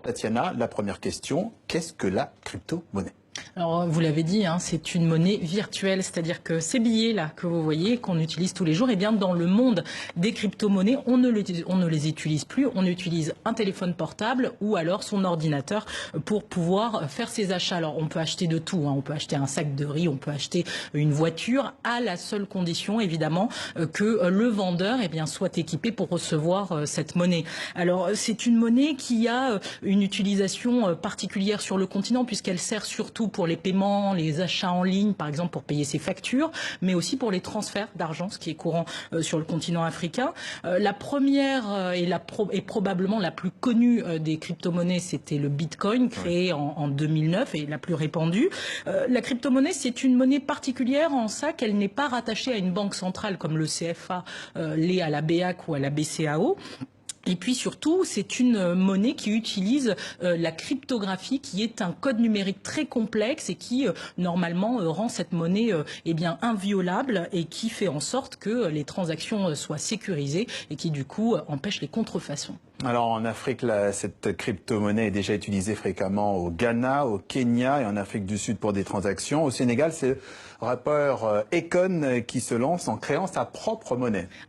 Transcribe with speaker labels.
Speaker 1: Tatiana, la première question, qu'est-ce que la crypto-monnaie ?
Speaker 2: Alors, vous l'avez dit, c'est une monnaie virtuelle, c'est-à-dire que ces billets-là que vous voyez, qu'on utilise tous les jours, eh bien, dans le monde des crypto-monnaies, on ne les utilise plus. On utilise un téléphone portable ou alors son ordinateur pour pouvoir faire ses achats. Alors, on peut acheter de tout. On peut acheter un sac de riz, on peut acheter une voiture, à la seule condition, évidemment, que le vendeur, eh bien, soit équipé pour recevoir cette monnaie. Alors, c'est une monnaie qui a une utilisation particulière sur le continent, puisqu'elle sert surtout pour les paiements, les achats en ligne, par exemple pour payer ses factures, mais aussi pour les transferts d'argent, ce qui est courant sur le continent africain. La première et probablement la plus connue des crypto-monnaies, c'était le Bitcoin, créé en 2009 et la plus répandue. La crypto-monnaie, c'est une monnaie particulière en ça qu'elle n'est pas rattachée à une banque centrale comme le CFA l'est à la BEAC ou à la BCAO. Et puis surtout, c'est une monnaie qui utilise la cryptographie, qui est un code numérique très complexe et qui normalement rend cette monnaie inviolable et qui fait en sorte que les transactions soient sécurisées et qui du coup empêche les contrefaçons.
Speaker 1: Alors en Afrique, cette crypto-monnaie est déjà utilisée fréquemment au Ghana, au Kenya et en Afrique du Sud pour des transactions. Au Sénégal, c'est le rappeur Akon qui se lance en créant sa propre monnaie.